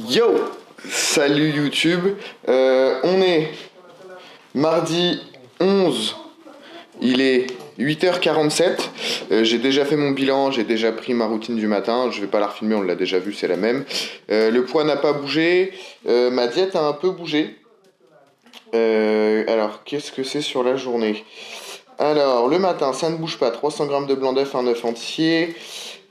Yo! Salut YouTube, on est mardi 11, il est 8h47, j'ai déjà fait mon bilan, j'ai déjà pris ma routine du matin, je vais pas la refilmer, on l'a déjà vu, c'est la même. Le poids n'a pas bougé, ma diète a un peu bougé. Alors, qu'est-ce que c'est sur la journée? Alors, le matin, ça ne bouge pas, 300 g de blanc d'œuf, un œuf entier.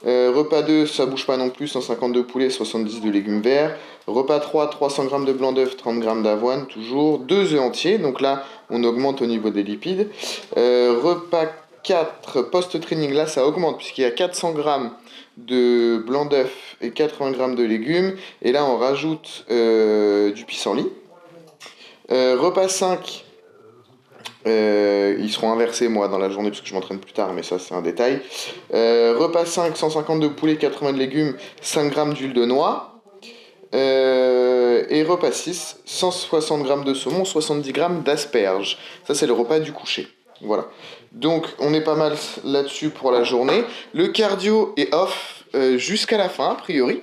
Repas 2, ça bouge pas non plus, 150 de poulet, 70 de légumes verts. Repas 3, 300 g de blanc d'œuf, 30 g d'avoine, toujours. 2 œufs entiers, donc là, on augmente au niveau des lipides. Repas 4, post-training, là, ça augmente, puisqu'il y a 400 g de blanc d'œuf et 80 g de légumes. Et là, on rajoute du pissenlit. Repas 5, ils seront inversés moi dans la journée parce que je m'entraîne plus tard, mais ça c'est un détail. Repas 5, 150 de poulet, 80 de légumes, 5 g d'huile de noix. Et repas 6, 160 g de saumon, 70 g d'asperges. Ça c'est le repas du coucher. Voilà. Donc on est pas mal là-dessus pour la journée. Le cardio est off jusqu'à la fin a priori.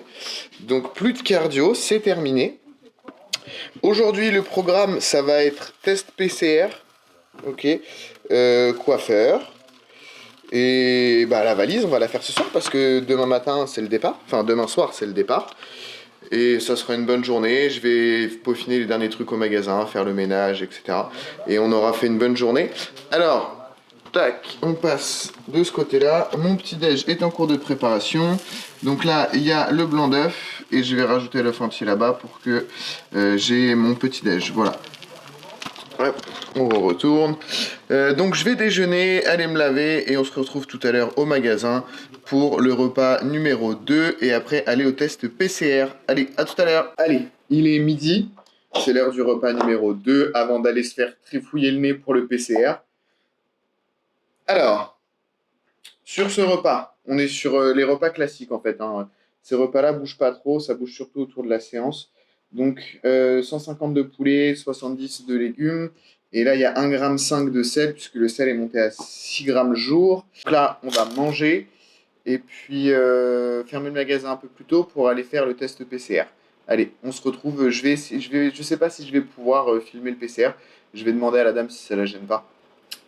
Donc plus de cardio, c'est terminé. Aujourd'hui le programme ça va être test PCR. Ok, coiffeur, et bah la valise on va la faire ce soir parce que demain matin c'est le départ, enfin demain soir c'est le départ, et ça sera une bonne journée, je vais peaufiner les derniers trucs au magasin, faire le ménage, etc. Et on aura fait une bonne journée. Alors, tac, on passe de ce côté-là, mon petit déj est en cours de préparation, donc là il y a le blanc d'œuf, et je vais rajouter l'œuf entier là-bas pour que j'ai mon petit déj, voilà. Hop, on retourne. Donc je vais déjeuner, aller me laver et on se retrouve tout à l'heure au magasin pour le repas numéro 2 et après aller au test PCR. Allez, à tout à l'heure. Allez, il est midi, c'est l'heure du repas numéro 2 avant d'aller se faire trifouiller le nez pour le PCR. Alors, sur ce repas, on est sur les repas classiques en fait. Hein. Ces repas-là bougent pas trop, ça bouge surtout autour de la séance. Donc 150 de poulet, 70 de légumes. Et là, il y a 1,5 g de sel, puisque le sel est monté à 6 g le jour. Donc là, on va manger. Et puis fermer le magasin un peu plus tôt pour aller faire le test PCR. Allez, on se retrouve. Je sais pas si je vais pouvoir filmer le PCR. Je vais demander à la dame si ça la gêne pas.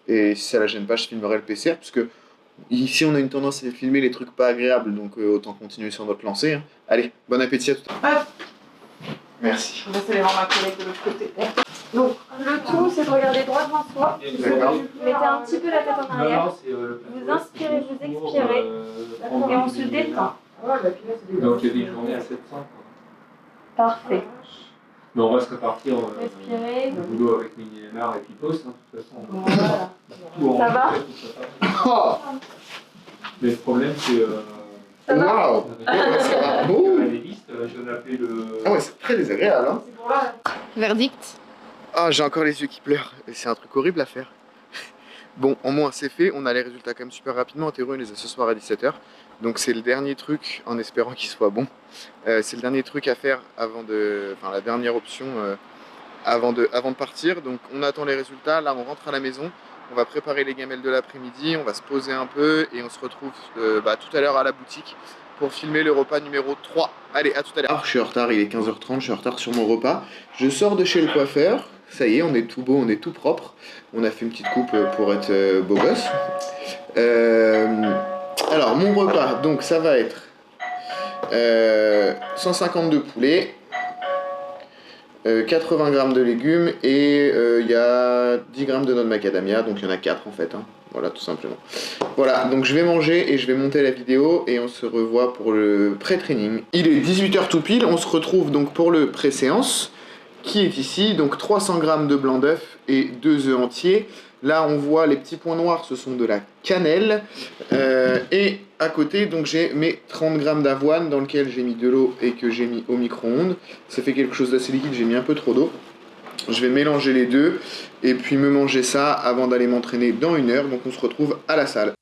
Et si ça la gêne pas, je filmerai le PCR, parce que ici, on a une tendance à filmer les trucs pas agréables. Donc autant continuer sur notre lancée. Hein. Allez, bon appétit à tout à l'heure. Merci. Je vais laisser les voir ma collègue de l'autre côté. Donc, le tout, c'est de regarder droit devant soi. Vous mettez un petit peu la tête en arrière. Vous inspirez, vous expirez. Et on se détend. Donc, il y a des journées à 700. Parfait. Mais on va se répartir Respirez. le boulot avec Mini Lénard et Pipos. Hein, de toute façon. Voilà. Tout en Ça va Oh. Mais le problème, c'est. Waouh! Ça va. Ouh. Les listes, j'en ai appelé le. Ah ouais, c'est très désagréable. Hein. Verdict. Ah, j'ai encore les yeux qui pleurent. C'est un truc horrible à faire. Bon, au moins c'est fait. On a les résultats quand même super rapidement. En théorie, on les a ce soir à 17h. Donc c'est le dernier truc, en espérant qu'il soit bon. C'est le dernier truc à faire avant de... Enfin, la dernière option avant de partir. Donc on attend les résultats. Là, on rentre à la maison. On va préparer les gamelles de l'après-midi. On va se poser un peu. Et on se retrouve tout à l'heure à la boutique pour filmer le repas numéro 3. Allez, à tout à l'heure. Je suis en retard, il est 15h30, je suis en retard sur mon repas. Je sors de chez le coiffeur. Ça y est, on est tout beau, on est tout propre. On a fait une petite coupe pour être beau gosse. Alors, mon repas, donc ça va être 150 de poulet, 80 g de légumes et il y a 10 g de noix de macadamia, donc il y en a 4 en fait. Hein. Voilà, tout simplement. Voilà, donc je vais manger et je vais monter la vidéo et on se revoit pour le pré-training. Il est 18h tout pile, on se retrouve donc pour le pré-séance qui est ici, donc 300 g de blanc d'œuf et 2 œufs entiers. Là, on voit les petits points noirs, ce sont de la cannelle. Et à côté, donc j'ai mes 30 g d'avoine dans lequel j'ai mis de l'eau et que j'ai mis au micro-ondes. Ça fait quelque chose d'assez liquide, j'ai mis un peu trop d'eau. Je vais mélanger les deux et puis me manger ça avant d'aller m'entraîner dans 1 heure. Donc on se retrouve à la salle.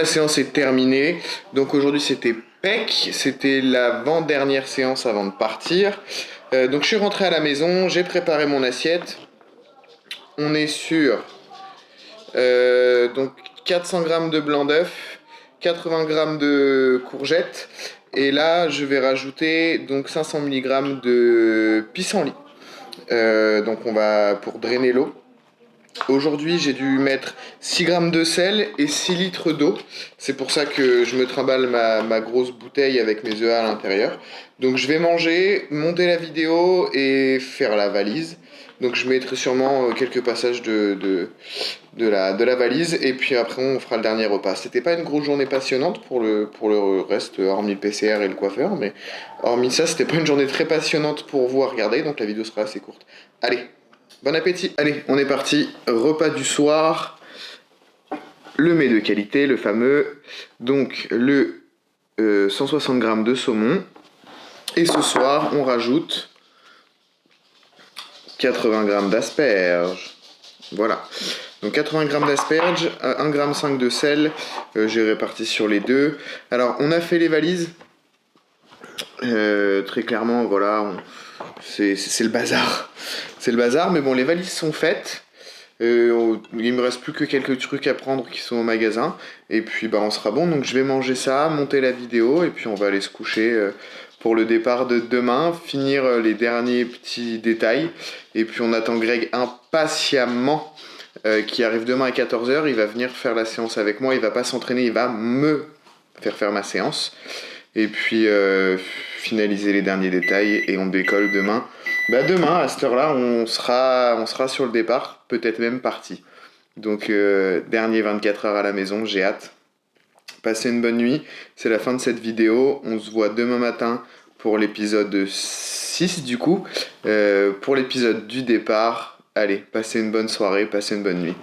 séance est terminée. Donc aujourd'hui c'était PEC, c'était l'avant-dernière séance avant de partir. Donc je suis rentré à la maison, j'ai préparé mon assiette. On est sur donc 400 g de blanc d'œuf, 80 g de courgettes. Et là je vais rajouter donc 500 mg de pissenlit. Donc on va pour drainer l'eau. Aujourd'hui j'ai dû mettre 6 g de sel et 6 litres d'eau. C'est pour ça que je me trimballe ma grosse bouteille avec mes œufs à l'intérieur. Donc je vais manger, monter la vidéo et faire la valise. Donc je mettrai sûrement quelques passages de la valise et puis après on fera le dernier repas. C'était pas une grosse journée passionnante pour le reste, hormis le PCR et le coiffeur, mais hormis ça c'était pas une journée très passionnante pour vous à regarder, donc la vidéo sera assez courte. Allez, bon appétit. Allez, on est parti, repas du soir, le mets de qualité, le fameux, donc le 160 g de saumon, et ce soir on rajoute 80 g d'asperges. Voilà, donc 80 g d'asperges, 1,5 g de sel, j'ai réparti sur les deux. Alors on a fait les valises, très clairement voilà, c'est le bazar. C'est le bazar, mais bon les valises sont faites. Il me reste plus que quelques trucs à prendre qui sont au magasin. Et puis bah on sera bon, donc je vais manger ça, monter la vidéo et puis on va aller se coucher pour le départ de demain, finir les derniers petits détails. Et puis on attend Greg impatiemment qui arrive demain à 14 h. Il va venir faire la séance avec moi, il va pas s'entraîner, il va me faire ma séance. Et puis finaliser les derniers détails et on décolle demain. Bah demain à cette heure-là on sera sur le départ, peut-être même parti. Donc dernier 24 heures à la maison, j'ai hâte. Passez une bonne nuit, c'est la fin de cette vidéo. On se voit demain matin pour l'épisode 6 du coup, pour l'épisode du départ. Allez, passez une bonne soirée, passez une bonne nuit.